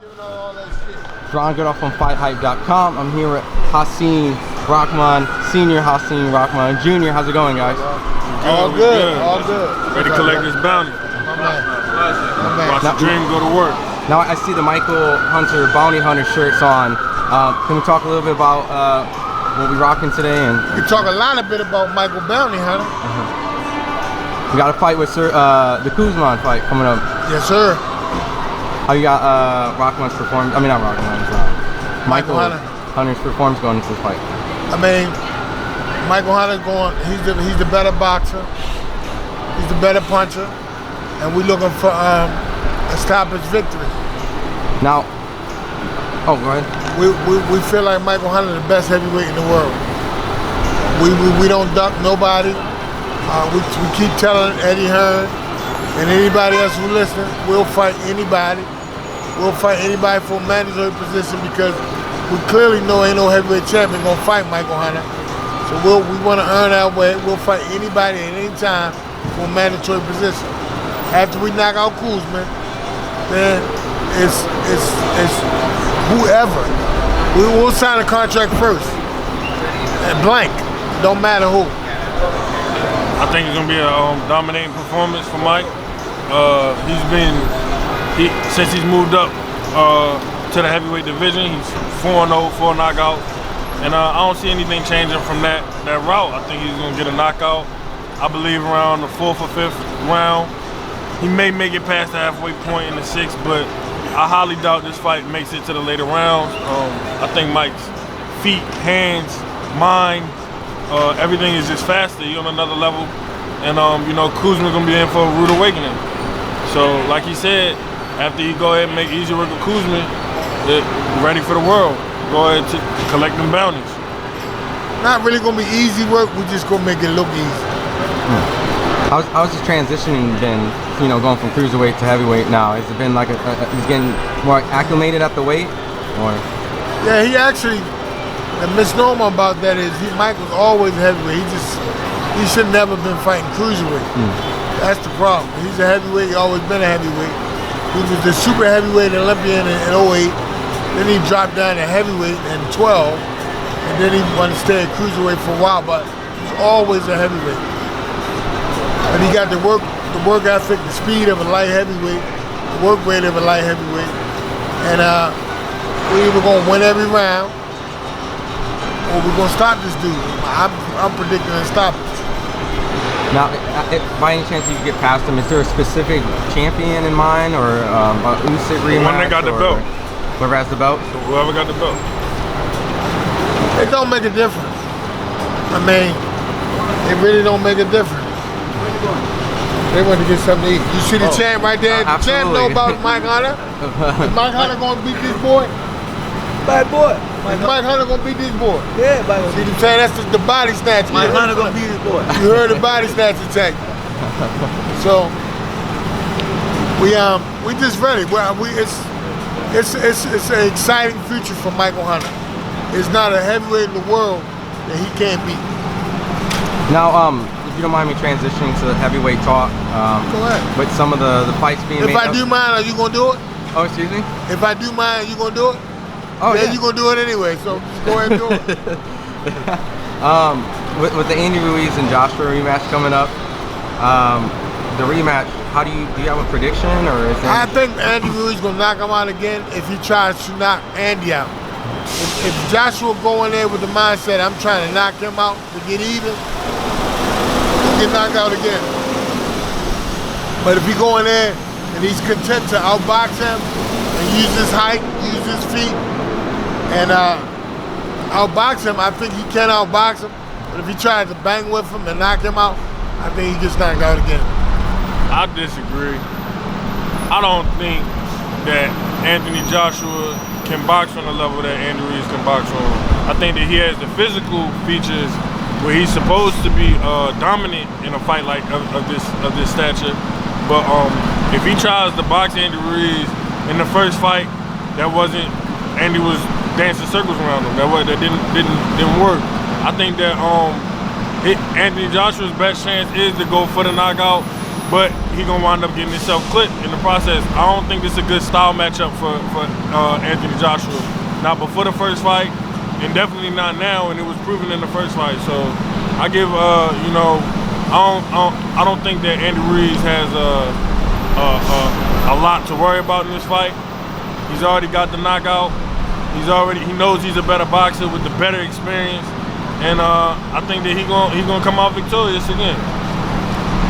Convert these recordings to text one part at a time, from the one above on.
Ron Goodoff on FightHype.com. I'm here with Hasim Rahman, Senior Hasim Rahman, Junior. How's it going, guys? All good, all good. Ready to collect this bounty. Watch the dream go to work. Now I see the Michael Hunter Bounty Hunter shirts on. Can we talk a little bit about what we're rocking today? And we can talk a lot about Michael Bounty Hunter. We got a fight with the Kuzman fight coming up. Yes, sir. How you got Rahman's performance? I mean, not Rahman's. Michael Hunter's performance going into this fight. I mean, Michael Hunter's going. He's the better boxer. He's the better puncher, and we're looking for a stoppage victory. Now, go ahead. We feel like Michael Hunter is the best heavyweight in the world. We don't duck nobody. We keep telling Eddie Hearn and anybody else who listens, we'll fight anybody. We'll fight anybody for a mandatory position because we clearly know ain't no heavyweight champion gonna fight Michael Hunter. So we want to earn our way. We'll fight anybody at any time for a mandatory position. After we knock out Kuzman, then it's whoever. We'll sign a contract first. And blank. Don't matter who. I think it's gonna be a dominating performance for Mike. Since he's moved up to the heavyweight division, he's 4-0, 4 knockouts, and I don't see anything changing from that route. I think he's gonna get a knockout. I believe around the 4th or 5th round. He may make it past the halfway point in the 6th, but I highly doubt this fight makes it to the later rounds. I think Mike's feet, hands, mind, everything is just faster. He's on another level, and Kuzman's gonna be in for a rude awakening. So, like he said, after you go ahead and make easy work with Kuzman, ready for the world. Go ahead to collect them bounties. Not really gonna be easy work. We just gonna make it look easy. How's his transitioning been? Going from cruiserweight to heavyweight now. Has it been like he's getting more acclimated at the weight, or? Yeah, he actually. The misnomer about that is Mike was always a heavyweight. He should never been fighting cruiserweight. That's the problem. He's a heavyweight. He always been a heavyweight. He was the super heavyweight Olympian in 08. Then he dropped down to heavyweight in 12, and then he wanted to stay at cruiserweight for a while. But he's always a heavyweight. And he got the work ethic, the speed of a light heavyweight, the work rate of a light heavyweight, and we're either gonna win every round, or we're gonna stop this dude. I'm predicting a stoppage. Now, if by any chance you could get past him, is there a specific champion in mind, or a Usyk rematch? The one that got the belt. Whoever has the belt? So whoever got the belt. It don't make a difference. I mean, it really don't make a difference. They want to get something to eat. You see the champ right there? The champ know about Mike Hunter. Is Mike Hunter gonna beat this boy? Bad boy. Is Mike Hunter gonna beat this boy? Yeah, Mike. See the champ? That's the body snatch. Mike Hunter gonna beat this boy. You heard the body snatch attack. So we just ready. It's an exciting future for Michael Hunter. It's not a heavyweight in the world that he can't beat. Now, if you don't mind me transitioning to the heavyweight talk, go ahead. With some of the fights being made. If I do mine, are you gonna do it? Oh, excuse me? If I do mine, are you gonna do it? Oh, yeah. You're gonna do it anyway, so just go ahead and do it. With the Andy Ruiz and Joshua rematch coming up, the rematch, do you have a prediction, or is there... I think Andy Ruiz gonna knock him out again if he tries to knock Andy out. If Joshua go in there with the mindset, I'm trying to knock him out to get even, he'll get knocked out again. But if he go in there and he's content to outbox him and use his height, use his feet, and outbox him, I think he can outbox him. But if he tries to bang with him and knock him out, I think he gets knocked out again. I disagree. I don't think that Anthony Joshua can box on the level that Andy Ruiz can box on. I think that he has the physical features where he's supposed to be dominant in a fight like of this stature. But if he tries to box Andy Ruiz in the first fight, Andy was dancing circles around him. That didn't work. I think that Anthony Joshua's best chance is to go for the knockout. but he gonna wind up getting himself clipped in the process. I don't think this is a good style matchup for Anthony Joshua. Not before the first fight, and definitely not now, and it was proven in the first fight. So I give, you know, I don't think that Andy Ruiz has a lot to worry about in this fight. He's already got the knockout. He knows he's a better boxer with the better experience, and I think that he's gonna come out victorious again.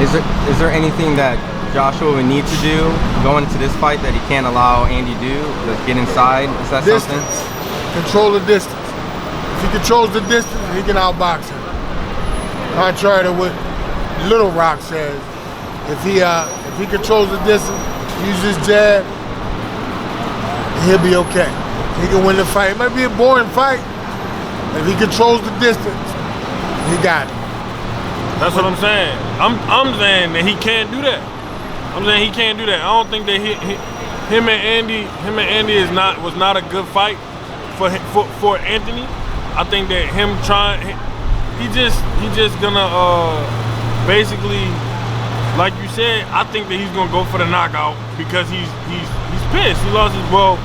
Is there anything that Joshua would need to do going into this fight that he can't allow Andy to do? Like get inside? Is that distance. something? Control the distance. If he controls the distance, he can outbox him. Contrary to what Little Rock says, if he controls the distance, uses his jab, he'll be okay. He can win the fight. It might be a boring fight. If he controls the distance, he got it. That's what I'm saying. I'm saying that he can't do that. I'm saying he can't do that. I don't think that him and Andy was not a good fight for Anthony. I think that him trying, he just gonna basically, like you said, I think that he's gonna go for the knockout because he's pissed. He lost his belt.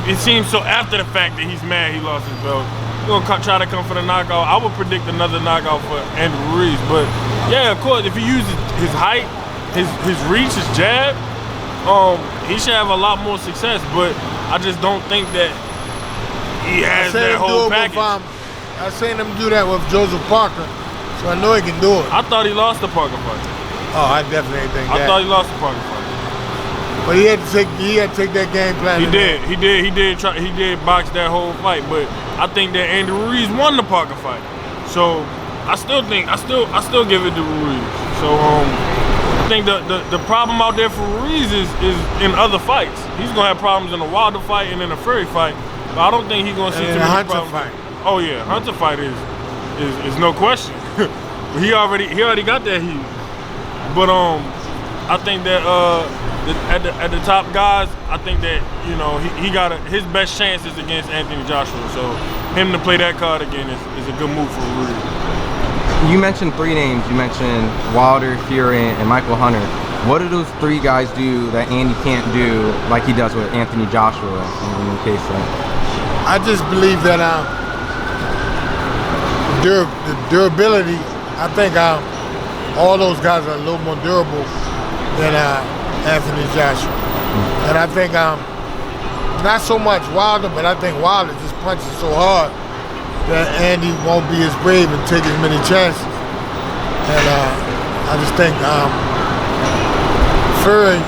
It seems so after the fact that he's mad he lost his belt. He's gonna try to come for the knockout. I would predict another knockout for Andy Ruiz, but yeah, of course, if he uses his height, his reach, his jab, he should have a lot more success. But I just don't think that he has that whole package. I've seen him do that with Joseph Parker, so I know he can do it. I thought he lost the Parker fight. Oh, I definitely think that. I thought he lost the Parker fight. But he had to take that game plan. He did box that whole fight, but I think that Andy Ruiz won the Parker fight. So I still give it to Ruiz. So I think the problem out there for Ruiz is in other fights. He's gonna have problems in the Wilder fight and in the Fury fight, but I don't think he's gonna see too many problems. Hunter fight. Oh yeah, Hunter fight is no question. he already got that heat. But I think that at the top guys, I think that, you know, he got his best chance is against Anthony Joshua. So him to play that card again is a good move for Ruiz. You mentioned three names. You mentioned Wilder, Fury, and Michael Hunter. What do those three guys do that Andy can't do like he does with Anthony Joshua in the case of? I just believe that the durability, I think all those guys are a little more durable than Anthony Joshua. And I think not so much Wilder, but I think Wilder just punches so hard that Andy won't be as brave and take as many chances. And I just think Fury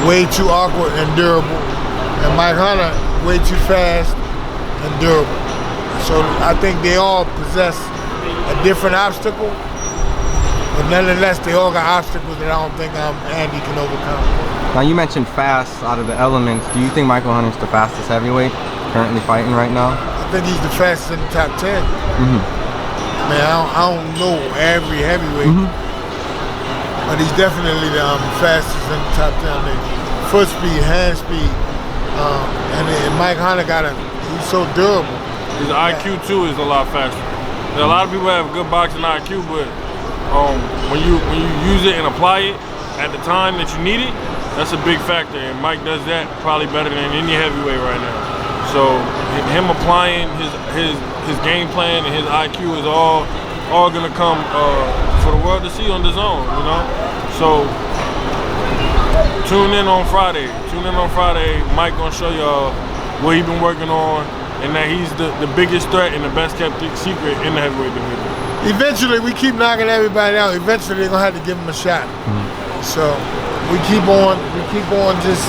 way too awkward and durable, and Mike Hunter way too fast and durable. So I think they all possess a different obstacle, but nonetheless they all got obstacles that I don't think Andy can overcome. Now you mentioned fast out of the elements. Do you think Michael Hunter's the fastest heavyweight currently fighting right now? I think he's the fastest in the top 10. Mm-hmm. I mean, I don't know every heavyweight, but he's definitely the fastest in the top 10. I mean, foot speed, hand speed, and Mike Hunter he's so durable. His IQ too is a lot faster. A lot of people have good boxing IQ, but when you use it and apply it at the time that you need it, that's a big factor. And Mike does that probably better than any heavyweight right now. So him applying his game plan and his IQ is all gonna come for the world to see on the zone, you know. So tune in on Friday. Mike gonna show y'all what he been working on, and that he's the biggest threat and the best kept secret in the heavyweight division. Eventually, we keep knocking everybody out. Eventually, they're gonna have to give him a shot. So we keep on just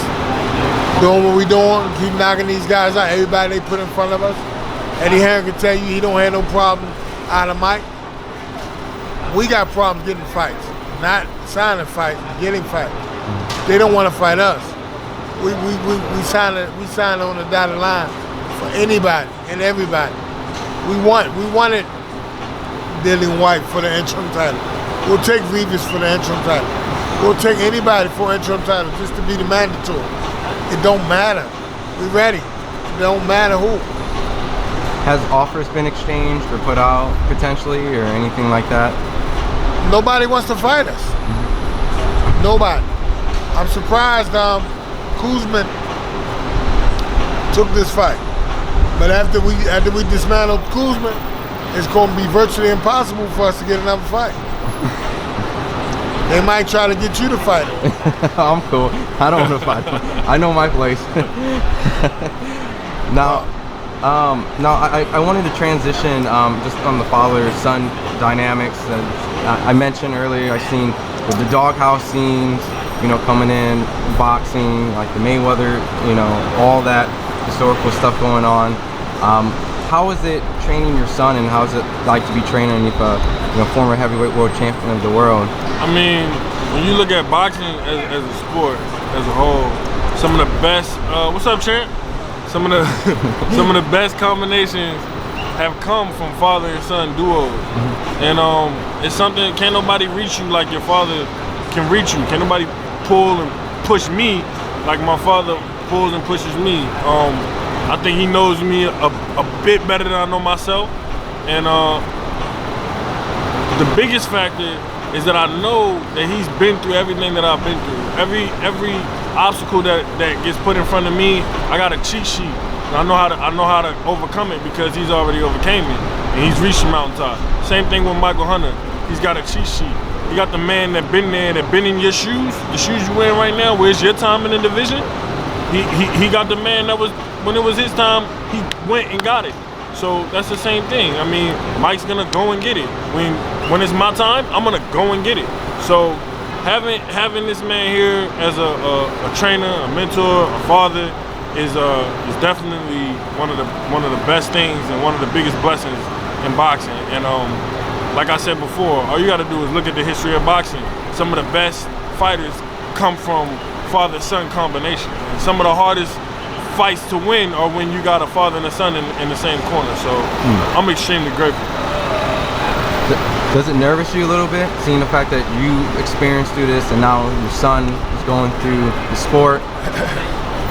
doing what we doing, keep knocking these guys out. Everybody they put in front of us. Eddie Hearn can tell you he don't have no problem out of Mike. We got problems getting fights, not signing fights, getting fights. They don't want to fight us. We sign on the dotted line for anybody and everybody. We wanted Dillian White for the interim title. We'll take Reeves for the interim title. We'll take anybody for interim title just to be the mandatory. It don't matter. We ready. It don't matter who. Has offers been exchanged or put out potentially or anything like that? Nobody wants to fight us. Nobody. I'm surprised Kuzman took this fight. But after we dismantled Kuzman, it's going to be virtually impossible for us to get another fight. They might try to get you to fight him. I'm cool. I don't want to fight him. I know my place. Now, I wanted to transition just on the father-son dynamics. And I mentioned earlier, I've seen the doghouse scenes, you know, coming in, boxing, like the Mayweather, you know, all that historical stuff going on. How is it training your son, and how is it like to be training underneath a former heavyweight world champion of the world? I mean, when you look at boxing as a sport as a whole, some of the best. What's up, champ? Some of the best combinations have come from father and son duos, and it's something. Can't nobody reach you like your father can reach you. Can't nobody pull and push me like my father pulls and pushes me. I think he knows me a bit better than I know myself, and the biggest factor is that I know that he's been through everything that I've been through. Every obstacle that gets put in front of me, I got a cheat sheet. And I know how to overcome it because he's already overcame it, and he's reached the mountaintop. Same thing with Michael Hunter. He's got a cheat sheet. You got the man that been there, that been in your shoes, the shoes you're wearing right now, where it's your time in the division. He got the man that was, when it was his time, he went and got it. So that's the same thing. I mean, Mike's gonna go and get it. When it's my time, I'm gonna go and get it. So having this man here as a trainer, a mentor, a father is definitely one of the best things and one of the biggest blessings in boxing. And like I said before, all you gotta do is look at the history of boxing. Some of the best fighters come from father-son combination. And some of the hardest fights to win are when you got a father and a son in the same corner. So I'm extremely grateful. Does it nervous you a little bit, seeing the fact that you experienced through this and now your son is going through the sport?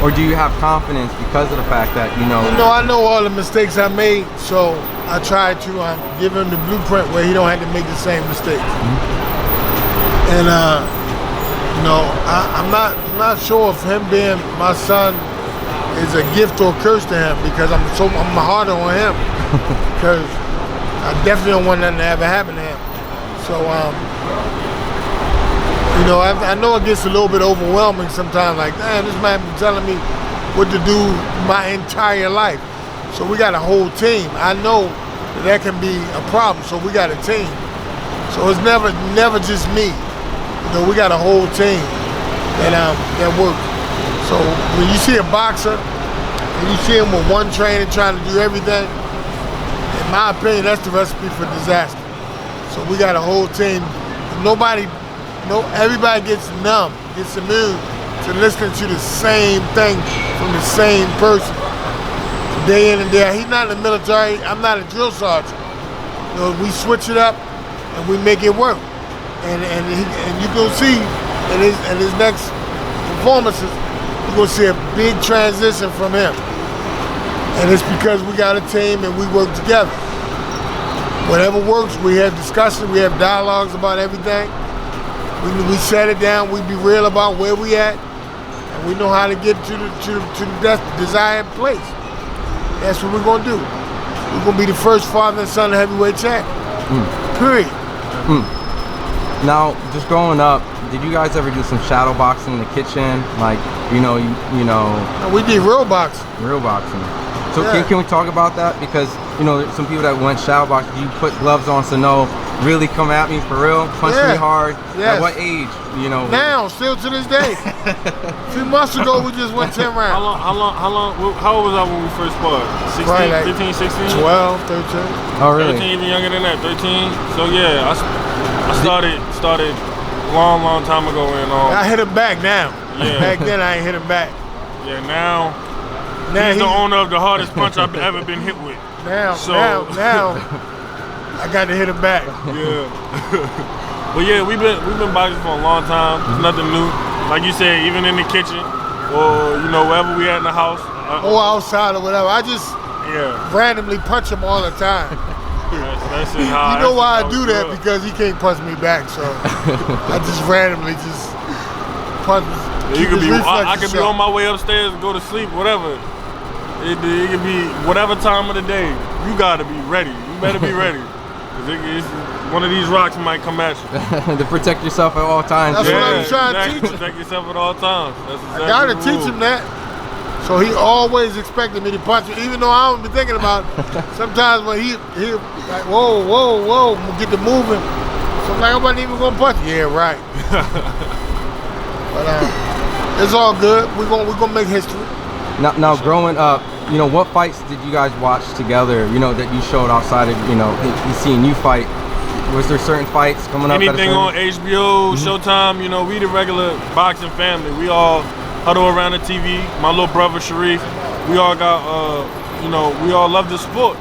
Or do you have confidence because of the fact that you know? I know all the mistakes I made, so I try to give him the blueprint where he don't have to make the same mistakes. And I'm not sure if him being my son is a gift or a curse to him, because I'm harder on him because I definitely don't want nothing to ever happen to him. So I know it gets a little bit overwhelming sometimes. Like, man, this man been telling me what to do my entire life. So we got a whole team. I know that can be a problem. So we got a team. So it's never just me. We got a whole team that works. So when you see a boxer and you see him with one trainer trying to do everything, in my opinion, that's the recipe for disaster. So we got a whole team. Everybody gets numb, gets immune to listening to the same thing from the same person, day in and day out. He's not in the military. I'm not a drill sergeant. We switch it up and we make it work. And you can see in his next performances, you're gonna see a big transition from him. And it's because we got a team and we work together. Whatever works, we have discussions, we have dialogues about everything. We set it down, we be real about where we at, and we know how to get to the desired place. That's what we're gonna do. We're gonna be the first father and son heavyweight champion. Period. Now, just growing up, did you guys ever do some shadow boxing in the kitchen? Like, we did real boxing. Real boxing. So Yeah. can we talk about that? Because, some people that went shadow boxing, you put gloves on, so no, really come at me for real, punch me hard. Yes. At what age, Now, still to this day. A few months ago, we just went 10 rounds. How old was I when we first sparred? 16, Like 15, 16? 12, 13. Oh, really? 13, even younger than that, 13. So yeah, I started long time ago, and I hit him back now. Yeah. Back then, I ain't hit him back. Yeah, now he's the owner of the hardest punch I've ever been hit with. Now, So- now, I got to hit him back. Yeah. But yeah, we've been boxing for a long time. It's nothing new. Like you said, even in the kitchen or wherever we at in the house. Or outside or whatever. I just Yeah. randomly punch him all the time. That's how. You know why I do grew that? up. Because he can't punch me back. So I just randomly punches. You could his be. I reflexes could be sharp. on my way upstairs, go to sleep, whatever. It could be whatever time of the day. You gotta be ready. You better be ready. 'Cause one of these rocks might come at you. To protect yourself at all times. That's what I'm Yeah, trying to exactly. teach him. Protect yourself at all times. That's exactly I gotta the teach rule. him that. So he always expected me to punch him, even though I don't be thinking about it. Sometimes when he like, whoa, whoa, whoa, get to moving. So I'm like, I wasn't even gonna punch you. Yeah, right. But it's all good. We're gonna make history. Now, growing up, you know, what fights did you guys watch together? You know, that you showed outside of, you know, he seeing you fight. Was there certain fights coming up? Anything on HBO, Showtime, you know, we the regular boxing family. We all huddle around the TV. My little brother Sharif, we all got, you know, we all love the sport.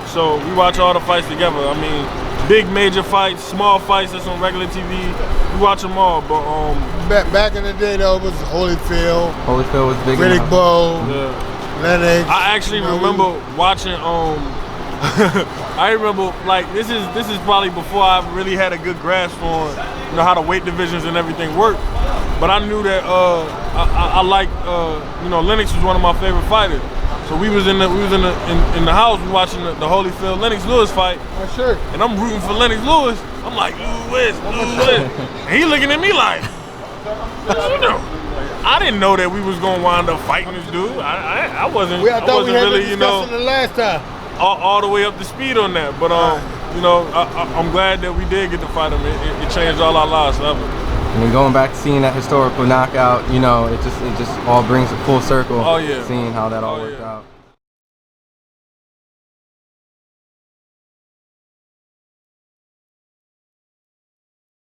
So we watch all the fights together. I mean, big major fights, small fights that's on regular TV. We watch them all. But back in the day though, it was Holyfield. Holyfield was big. Riddick Bowe. yeah. Lennox. I actually remember watching. I remember like this is probably before I really had a good grasp on, you know, how the weight divisions and everything work. But I knew that I liked, you know, Lennox was one of my favorite fighters. So we was in the house watching the Holyfield Lennox Lewis fight. Oh, sure. And I'm rooting for Lennox Lewis. I'm like, Lewis. And he looking at me like, you know. I didn't know that we was gonna wind up fighting this dude. I wasn't. I thought we had really, been you know, discussing the last time. all the way up to speed on that. But you know, I'm glad that we did get to fight him. It changed all our lives forever. And then going back to seeing that historical knockout, you know, it just all brings it full circle. Oh yeah. Seeing how that all worked Yeah. out.